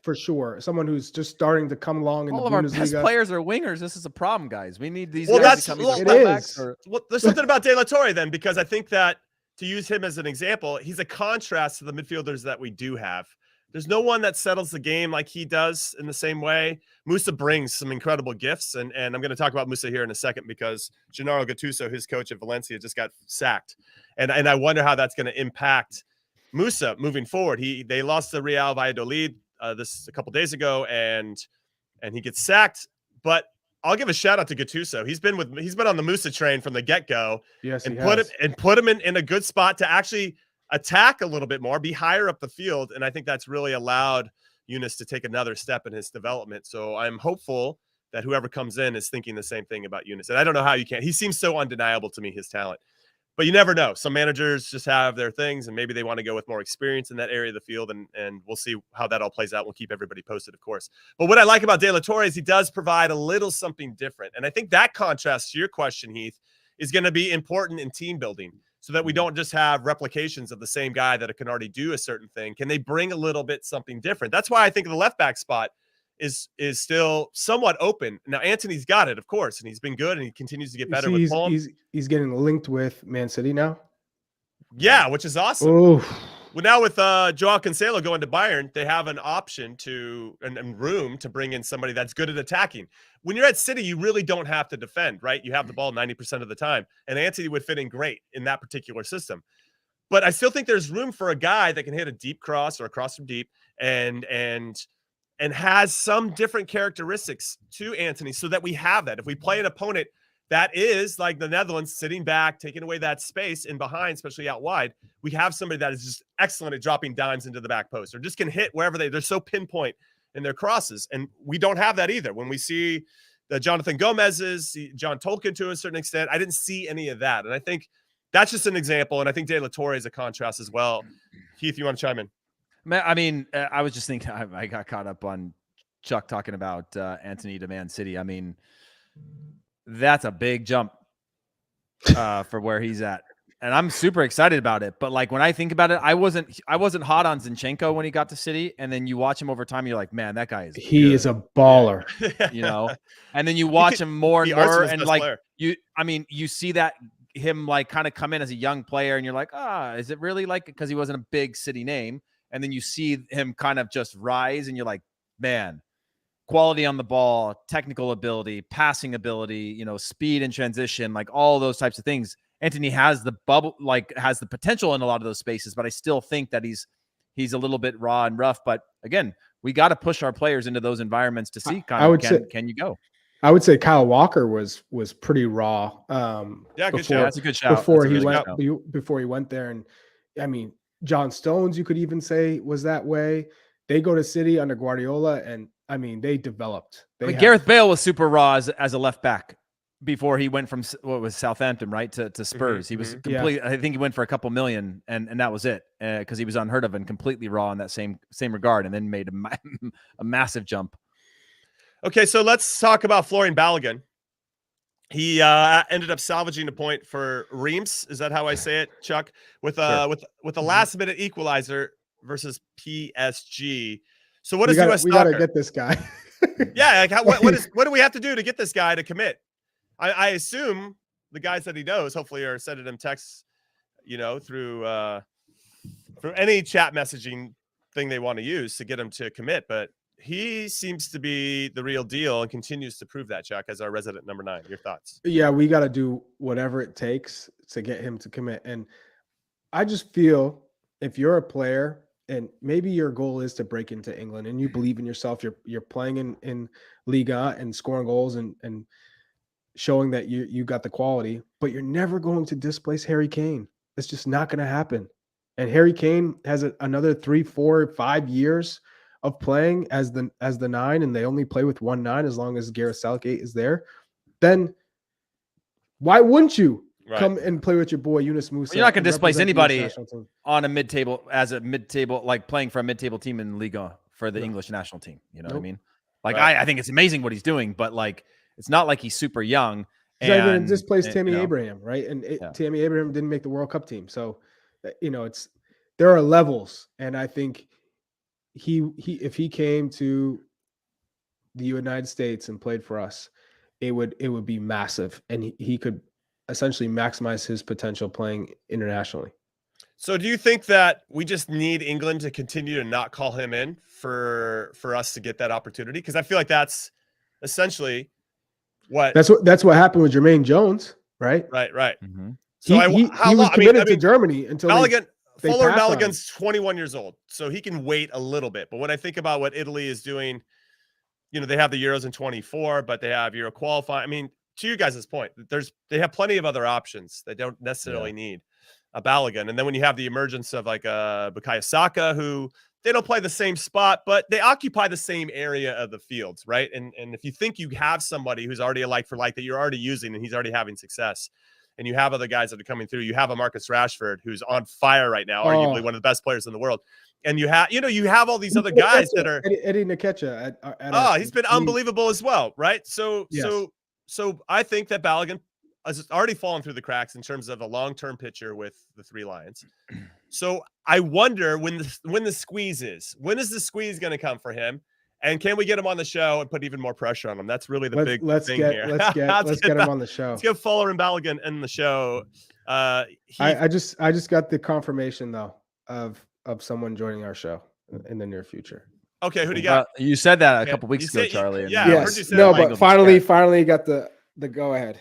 for sure. Someone who's just starting to come along in all the of Bundesliga. our best players are wingers. This is a problem, guys. We need these. There's something about De La Torre then, because I think that, to use him as an example, he's a contrast to the midfielders that we do have. There's no one that settles the game like he does in the same way. Musa brings some incredible gifts, and I'm going to talk about Musa here in a second because Gennaro Gattuso, his coach at Valencia, just got sacked. And I wonder how that's going to impact Musa moving forward. They lost to Real Valladolid this a couple days ago, and he gets sacked. But I'll give a shout out to Gattuso. He's been on the Musa train from the get-go. Yes, and put him in a good spot to actually attack a little bit more, be higher up the field. And I think that's really allowed Yunus to take another step in his development. So I'm hopeful that whoever comes in is thinking the same thing about Yunus. And I don't know how you can't. He seems so undeniable to me, his talent. But you never know. Some managers just have their things, and maybe they want to go with more experience in that area of the field, and we'll see how that all plays out. We'll keep everybody posted, of course. But what I like about De La Torre is he does provide a little something different. And I think that contrast to your question, Heath, is going to be important in team building, so that we don't just have replications of the same guy that can already do a certain thing. Can they bring a little bit something different? That's why I think the left back spot is still somewhat open. Now, Anthony's got it, of course, and he's been good, and he continues to get better with Palm. He's getting linked with Man City now. Yeah, which is awesome. Oof. Well, now with Joao Cancelo going to Bayern, they have an option to and room to bring in somebody that's good at attacking. When you're at City, you really don't have to defend, right? You have the ball 90% of the time, and Antony would fit in great in that particular system. But I still think there's room for a guy that can hit a deep cross or a cross from deep and has some different characteristics to Antony, so that we have that. If we play an opponent that is like the Netherlands, sitting back, taking away that space in behind, especially out wide, we have somebody that is just excellent at dropping dimes into the back post, or just can hit wherever they're so pinpoint in their crosses. And we don't have that either. When we see the Jonathan Gomez's, John Tolkien to a certain extent, I didn't see any of that. And I think that's just an example. And I think De La Torre is a contrast as well. Heath, you want to chime in? I mean, I was just thinking, I got caught up on Chuck talking about Antony to Man City. I mean, that's a big jump for where he's at, and I'm super excited about it. But like when I think about it, I wasn't hot on Zinchenko when he got to City, and then you watch him over time, you're like, man, that guy is is a baller, you know. And then you watch him more and more, and like player. you see that him like kind of come in as a young player, and you're like, is it really like, because he wasn't a big City name, and then you see him kind of just rise, and you're like, man. Quality on the ball, technical ability, passing ability, speed and transition, like all those types of things. Antony has the has the potential in a lot of those spaces, but I still think that he's a little bit raw and rough. But again, we got to push our players into those environments to see can you go. I would say Kyle Walker was pretty raw. Good shout. That's a good shout. Before he went there, and I mean John Stones, you could even say was that way. They go to City under Guardiola, and I mean, they developed. Gareth Bale was super raw as a left back before he went from Southampton, right, to Spurs. He was complete. Yeah. I think he went for a couple million, and that was it, because he was unheard of and completely raw in that same regard, and then made a massive jump. Okay, so let's talk about Florian Balogun. He ended up salvaging a point for Reims. Is that how I say it, Chuck? With a last minute equalizer versus PSG. So what is U.S. We got to get this guy. Yeah, like what do we have to do to get this guy to commit? I assume the guys that he knows hopefully are sending him texts, through any chat messaging thing they want to use to get him to commit. But he seems to be the real deal and continues to prove that, Chuck, as our resident number 9. Your thoughts? Yeah, we got to do whatever it takes to get him to commit. And I just feel if you're a player, and maybe your goal is to break into England and you believe in yourself, you're playing in Liga and scoring goals and showing that you got the quality, but you're never going to displace Harry Kane. It's just not going to happen. And Harry Kane has another 3, 4, 5 years of playing as the 9, and they only play with 1 9 as long as Gareth Southgate is there. Then why wouldn't you come and play with your boy Yunus Musa? You're not going to displace anybody on a mid-table, like playing for a mid-table team in Liga for the English national team. You know what I mean? Like, I think it's amazing what he's doing, but like, it's not like he's super young. He's not going to displace Tammy Abraham, right? And Tammy Abraham didn't make the World Cup team. So, there are levels. And I think if he came to the United States and played for us, it would be massive. And he could essentially maximize his potential playing internationally. So do you think that we just need England to continue to not call him in for us to get that opportunity? Because I feel like that's essentially that's what happened with Jermaine Jones, right? Right. Mm-hmm. So he was committed to Germany until Fuller Balogun's 21 years old, so he can wait a little bit. But when I think about what Italy is doing, they have the Euros in 24, but they have Euro qualifying. I mean, to you guys' point, they have plenty of other options. They don't necessarily need a Balogun. And then when you have the emergence of like Bukayo Saka, who they don't play the same spot, but they occupy the same area of the fields, right? And if you think you have somebody who's already a like for like that you're already using and he's already having success, and you have other guys that are coming through, you have a Marcus Rashford who's on fire right now, arguably one of the best players in the world. And you have all these other guys that are Eddie Nketiah. He's been unbelievable as well, right? So I think that Balogun has already fallen through the cracks in terms of a long-term pitcher with the Three Lions. So I wonder when the squeeze is. When is the squeeze going to come for him? And can we get him on the show and put even more pressure on him? That's really the big thing here. Let's get him on the show. Let's get Fuller and Balogun in the show. I just got the confirmation though of of someone joining our show in the near future. Okay, who do you got? You said that a couple weeks ago, Charlie. Yeah, yes. heard you say no, that. but finally got the go ahead.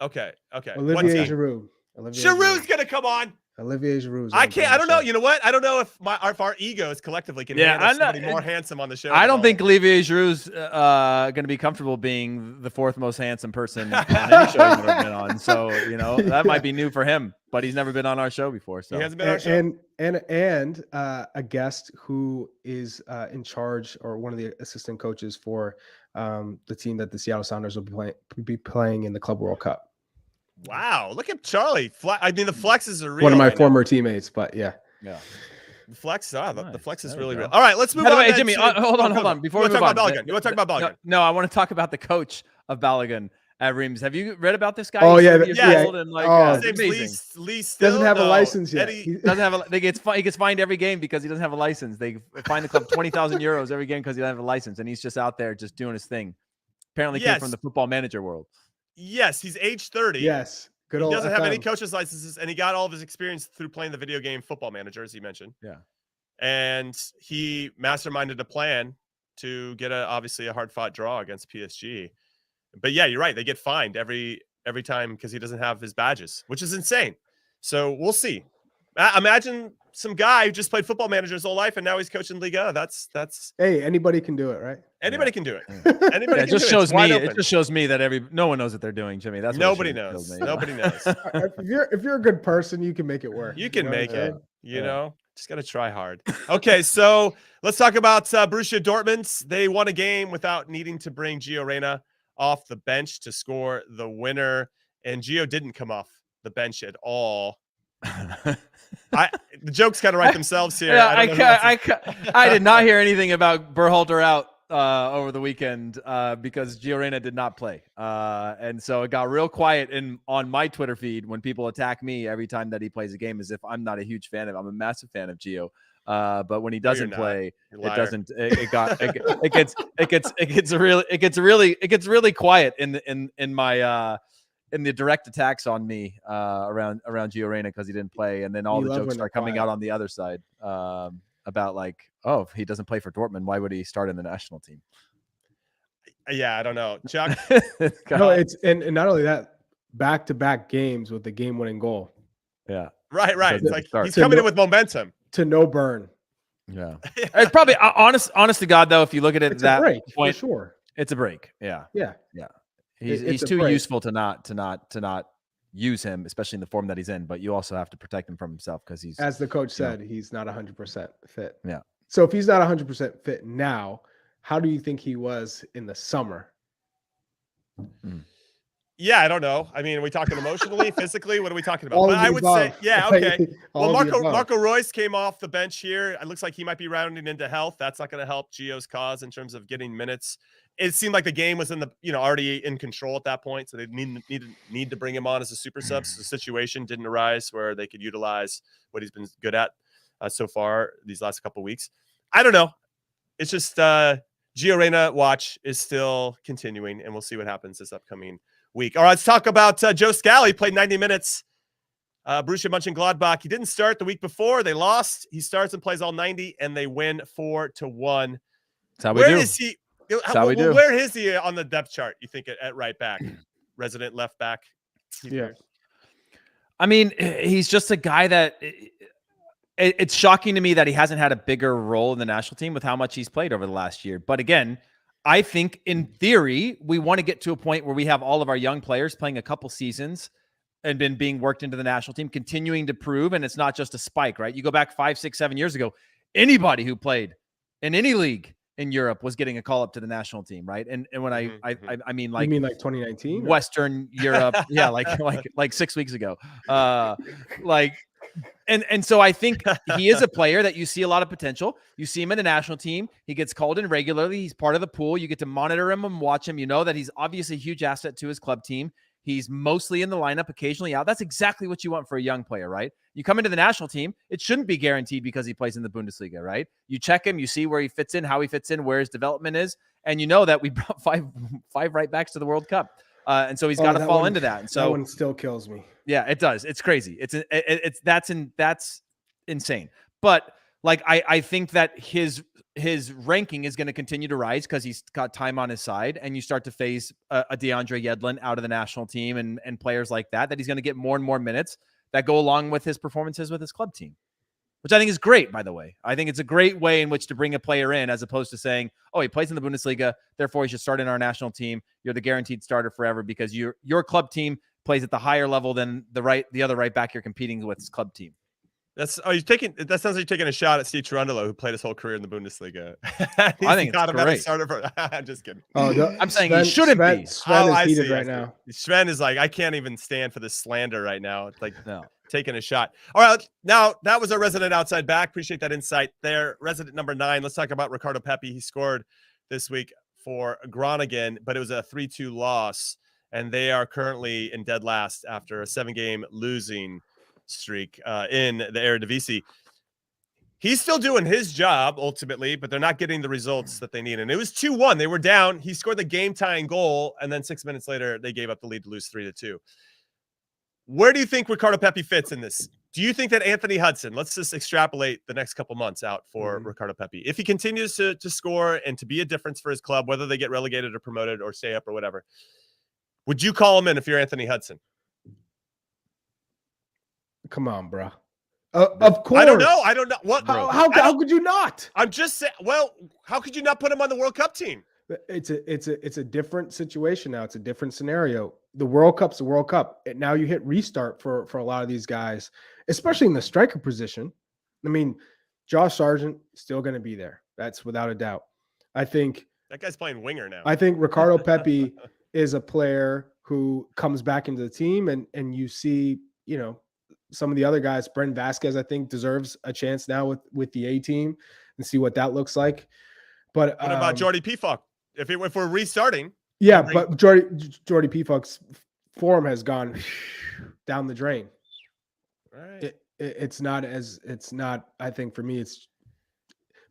Okay. Olivier Giroud. Giroud's gonna come on. Olivier Giroud. I can't. I don't know. You know what? I don't know if our egos collectively can handle somebody more handsome on the show. I don't think Olivier Giroud's going to be comfortable being the fourth most handsome person on any show he's ever been on. So that might be new for him, but he's never been on our show before. So he hasn't been on our show. And a guest who is in charge, or one of the assistant coaches for the team that the Seattle Sounders will be playing in the Club World Cup. Wow, look at Charlie. I mean, the flexes are real. One of my former teammates, but yeah. The flex, the flex is really real. All right, let's move on. By the way, Jimmy, hold on. Before we move on, you want to talk about Balogun? No, I want to talk about the coach of Balogun at Reims. Have you read about this guy? Oh, yeah. His name's Lee Still. Doesn't have a license yet. He doesn't have he gets fined every game because he doesn't have a license. They fine the club 20,000 euros every game because he doesn't have a license, and he's just out there just doing his thing. Apparently came from the Football Manager world. Yes, he's age 30. Yes. He doesn't have any coach's licenses, and he got all of his experience through playing the video game Football Manager, as he mentioned. Yeah. And he masterminded a plan to get obviously a hard-fought draw against PSG. But yeah, you're right. They get fined every time because he doesn't have his badges, which is insane. So we'll see. Imagine some guy who just played Football Manager his whole life, and now he's coaching Liga. That's hey, anybody can do it, right? Anybody can do it. Anybody it just shows me. It just shows me that no one knows what they're doing, Jimmy. That's nobody knows. Nobody knows. If you're a good person, you can make it work. You can make it. You know, just got to try hard. Okay, so let's talk about Borussia Dortmund. They won a game without needing to bring Gio Reyna off the bench to score the winner, and Gio didn't come off the bench at all. The jokes kind of write themselves here. Yeah, I did not hear anything about Berhalter out over the weekend because Gio Reyna did not play, and so it got real quiet on my Twitter feed when people attack me every time that he plays a game, as if I'm not a huge fan of. I'm a massive fan of Gio, but when he doesn't play, it doesn't. It gets really quiet in my. In the direct attacks on me around Gio Reyna because he didn't play, and then all the jokes start coming out on the other side about like, oh, if he doesn't play for Dortmund, why would he start in the national team? Yeah, I don't know, Chuck. No, it's and not only that, back-to-back games with the game-winning goal. Yeah, right. It's like he's coming in with momentum to no burn. Yeah, it's probably honest to God though. If you look at it, it's that a break, point, for sure, it's a break. Yeah. He's too break. useful to not use him, especially in the form that he's in. But you also have to protect him from himself because he's, as the coach said, he's not 100% fit. Yeah. So if he's not 100% fit now, how do you think he was in the summer? Yeah, I don't know. I mean, are we talking emotionally, physically? What are we talking about? All but I would say, yeah, okay. Well, Marco Reus came off the bench here. It looks like he might be rounding into health. That's not going to help Gio's cause in terms of getting minutes. It seemed like the game was in the, already in control at that point. So they need to bring him on as a super sub. So the situation didn't arise where they could utilize what he's been good at so far these last couple of weeks. I don't know. It's just Gio Reyna watch is still continuing, and we'll see what happens this upcoming week. All right, let's talk about Joe Scally. Played 90 minutes. Borussia Mönchengladbach. He didn't start the week before. They lost. He starts and plays all 90, and they win 4-1. That's how we do. Where is he? Where is he on the depth chart, you think, at right back? Resident left back? Yeah. I mean, he's just a guy that it's shocking to me that he hasn't had a bigger role in the national team with how much he's played over the last year. But again, I think in theory, we want to get to a point where we have all of our young players playing a couple seasons and been being worked into the national team, continuing to prove. And it's not just a spike, right? You go back 5, 6, 7 years ago, anybody who played in any league in Europe was getting a call up to the national team, right? And when I mean, like, you mean like 2019, Western Europe, yeah, like 6 weeks ago, and so I think he is a player that you see a lot of potential. You see him in the national team. He gets called in regularly. He's part of the pool. You get to monitor him and watch him. You know that he's obviously a huge asset to his club team. He's mostly in the lineup, occasionally out. That's exactly what you want for a young player, right? You come into the national team, it shouldn't be guaranteed because he plays in the Bundesliga, right? You check him, you see where he fits in, how he fits in, where his development is, and you know that we brought five right backs to the World Cup, and so he's got to fall into that. And so that one still kills me. Yeah, it does. It's crazy. That's insane. But like, I think that his ranking is going to continue to rise because he's got time on his side, and you start to phase a DeAndre Yedlin out of the national team and players like that he's going to get more and more minutes that go along with his performances with his club team, which I think is great, by the way. I think it's a great way in which to bring a player in, as opposed to saying, oh, he plays in the Bundesliga, therefore he should start in our national team. You're the guaranteed starter forever because your club team plays at the higher level than the other right back you're competing with his club team. That sounds like you're taking a shot at Steve Cherundolo, who played his whole career in the Bundesliga. I think it's great. Starter for, I'm just kidding. Oh, I'm saying he shouldn't be. Sven is heated right now. Sven is like, I can't even stand for this slander right now. It's like, no. Taking a shot. All right, now that was our resident outside back. Appreciate that insight there. Resident number 9. Let's talk about Ricardo Pepi. He scored this week for Groningen, but it was a 3-2 loss, and they are currently in dead last after a 7-game losing streak in the Eredivisie. He's still doing his job ultimately, but they're not getting the results that they need. And it was 2-1. They were down. He scored the game-tying goal, and then 6 minutes later, they gave up the lead to lose 3-2. Where do you think Ricardo Pepi fits in this? Do you think that Anthony Hudson, let's just extrapolate the next couple months out for Ricardo Pepi, if he continues to score and to be a difference for his club, whether they get relegated or promoted or stay up or whatever, would you call him in if you're Anthony Hudson? Come on, bro. Of course. I don't know. What? How could you not? I'm just saying. Well, how could you not put him on the World Cup team? It's a different situation now. It's a different scenario. The World Cup's the World Cup. Now you hit restart for a lot of these guys, especially in the striker position. I mean, Josh Sargent still going to be there. That's without a doubt. I think that guy's playing winger now. I think Ricardo Pepi is a player who comes back into the team, and you see, some of the other guys. Brendan Vasquez, I think, deserves a chance now with the A team and see what that looks like. But what about Jordy Pefok? If we're restarting, but Jordy Pefok's form has gone down the drain. Right. It's not. I think for me,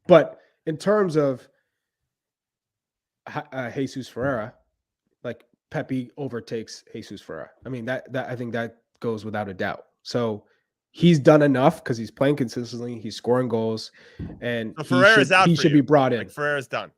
but in terms of Jesus Ferreira, like Pepi overtakes Jesus Ferreira. I mean that I think that goes without a doubt. So he's done enough because he's playing consistently. He's scoring goals, and so he should be brought in. Like Ferreira's done.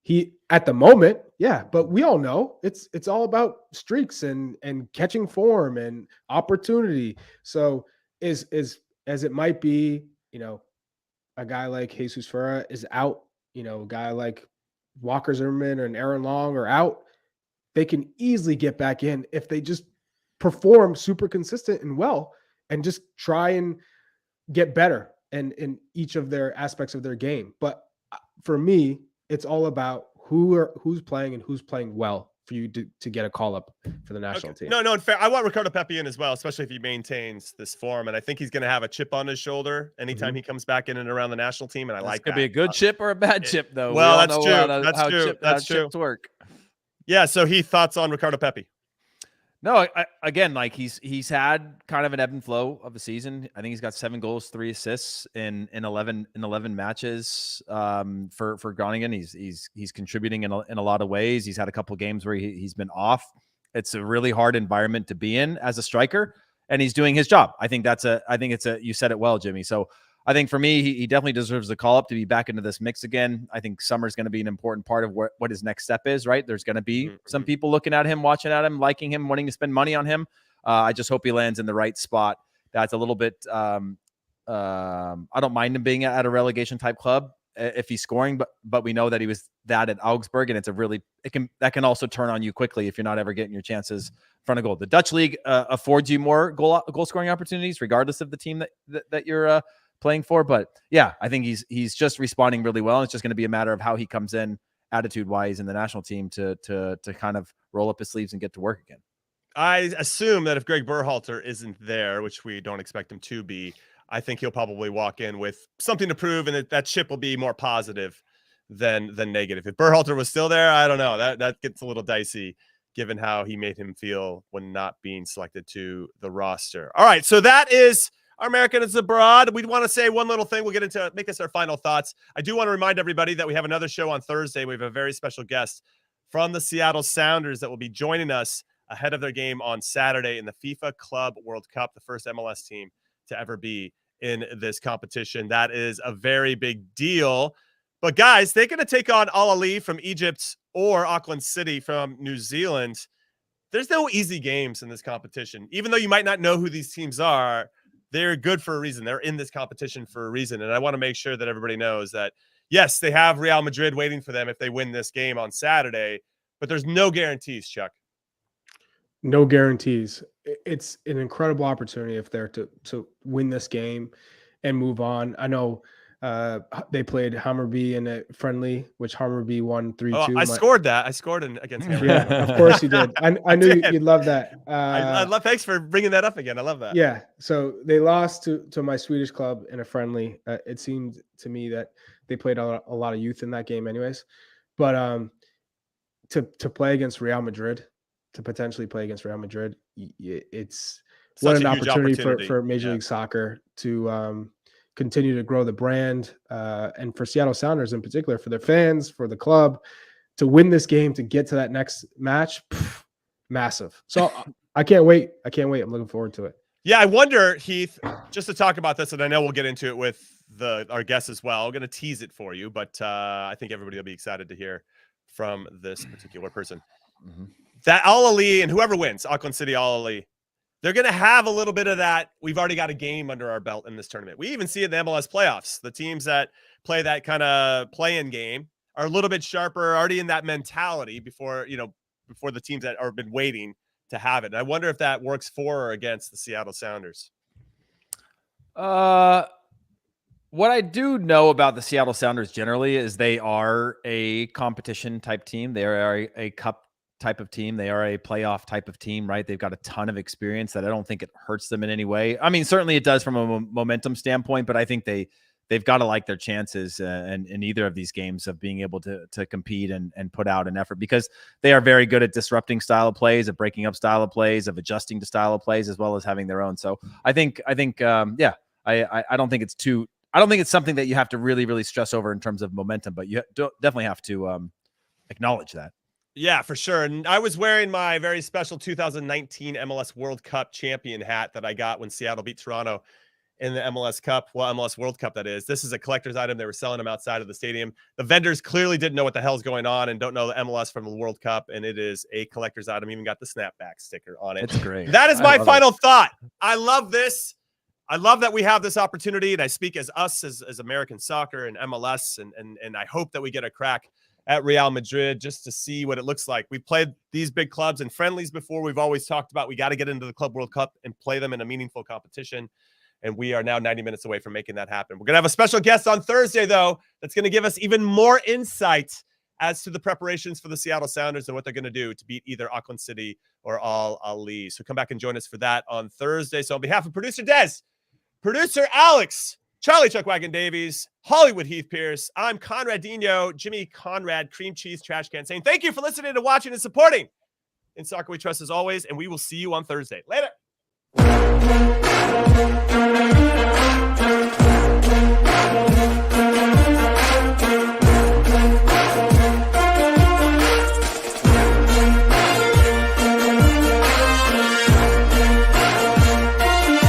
He at the moment, yeah, but we all know it's all about streaks and catching form and opportunity. So as it might be, a guy like Jesus Ferreira is out, a guy like Walker Zimmerman and Aaron Long are out. They can easily get back in if they just perform super consistent and well, and just try and get better and in each of their aspects of their game. But for me, it's all about who's playing and who's playing well for you to get a call up for the national team. No, in fair. I want Ricardo Pepi in as well, especially if he maintains this form. And I think he's going to have a chip on his shoulder anytime he comes back in and around the national team. And I like that. Could be a good chip or a bad chip, though. Well, that's true. That's true. Chips work. Yeah. So Heath, thoughts on Ricardo Pepi? No, again, like he's had kind of an ebb and flow of the season. I think he's got 7 goals, 3 assists in 11 matches for Groningen. He's contributing in a lot of ways. He's had a couple of games where he's been off. It's a really hard environment to be in as a striker, and he's doing his job. I think you said it well, Jimmy. So I think for me, he definitely deserves the call up to be back into this mix again. I think summer's going to be an important part of what his next step is, right? There's going to be some people looking at him, watching at him, liking him, wanting to spend money on him. I just hope he lands in the right spot. That's a little bit, I don't mind him being at a relegation type club if he's scoring, but we know that he was that at Augsburg, and that can also turn on you quickly if you're not ever getting your chances in front of goal. The Dutch league affords you more goal scoring opportunities, regardless of the team that you're playing for. But yeah, I think he's just responding really well. It's just going to be a matter of how he comes in attitude wise in the national team to kind of roll up his sleeves and get to work again. I assume that if Greg Berhalter isn't there, which we don't expect him to be, I think he'll probably walk in with something to prove, and that chip will be more positive than negative. If Berhalter was still there, I don't know. That gets a little dicey given how he made him feel when not being selected to the roster. All right, so that is our Americans abroad. We want to say one little thing. We'll get into make this our final thoughts. I do want to remind everybody that we have another show on Thursday. We have a very special guest from the Seattle Sounders that will be joining us ahead of their game on Saturday in the FIFA Club World Cup, the first MLS team to ever be in this competition. That is a very big deal. But guys, they're going to take on Al Ahly from Egypt or Auckland City from New Zealand. There's no easy games in this competition. Even though you might not know who these teams are, they're good for a reason. They're in this competition for a reason. And I want to make sure that everybody knows that, yes, they have Real Madrid waiting for them if they win this game on Saturday, but there's no guarantees, Chuck. No guarantees. It's an incredible opportunity if they're to win this game and move on. I know they played Hammarby in a friendly, which Hammarby won 3-2. I scored that. I scored against Hammarby. Yeah, of course you did. I knew you'd love that. I love. Thanks for bringing that up again. I love that. Yeah. So they lost to my Swedish club in a friendly. It seemed to me that they played a lot of youth in that game, anyways. But to play against Real Madrid, to potentially play against Real Madrid, it's what an opportunity for Major League Soccer to continue to grow the brand, and for Seattle Sounders in particular, for their fans, for the club, to win this game, to get to that next match, massive. So I can't wait. I'm looking forward to it. Yeah, I wonder, Heath, just to talk about this, and I know we'll get into it with our guests as well. I'm going to tease it for you, but I think everybody will be excited to hear from this particular person. Mm-hmm. That Al Ahly and whoever wins, Auckland City, Al Ahly, they're going to have a little bit of that. We've already got a game under our belt in this tournament. We even see it in the MLS playoffs. The teams that play that kind of play-in game are a little bit sharper, already in that mentality before the teams that have been waiting to have it. And I wonder if that works for or against the Seattle Sounders. What I do know about the Seattle Sounders generally is they are a competition type team. They are a cup type of team. They are a playoff type of team, right? They've got a ton of experience that I don't think it hurts them in any way. I mean, certainly it does from a momentum standpoint, but I think they've got to like their chances in either of these games of being able to compete and put out an effort, because they are very good at disrupting style of plays, of breaking up style of plays, of adjusting to style of plays, as well as having their own. So I think I don't think it's something that you have to really, really stress over in terms of momentum, but you definitely have to acknowledge that. Yeah, for sure. And I was wearing my very special 2019 MLS World Cup champion hat that I got when Seattle beat Toronto in the MLS Cup. Well, MLS World Cup, that is. This is a collector's item. They were selling them outside of the stadium. The vendors clearly didn't know what the hell's going on and don't know the MLS from the World Cup. And it is a collector's item. Even got the snapback sticker on it. It's great. That is my final thought. I love this. I love that we have this opportunity, and I speak as us as American soccer and MLS, and I hope that we get a crack at Real Madrid just to see what it looks like. We've played these big clubs in friendlies before. We've always talked about we got to get into the Club World Cup and play them in a meaningful competition, and we are now 90 minutes away from making that happen. We're going to have a special guest on Thursday, though, that's going to give us even more insight as to the preparations for the Seattle Sounders and what they're going to do to beat either Auckland City or Al Ahly. So come back and join us for that on Thursday. So on behalf of producer Des, producer Alex, Charlie Chuckwagon Davies, Hollywood Heath Pearce, I'm Conrad Dino, Jimmy Conrad, Cream Cheese Trash Can, saying thank you for listening and watching and supporting In Soccer We Trust as always, and we will see you on Thursday. Later.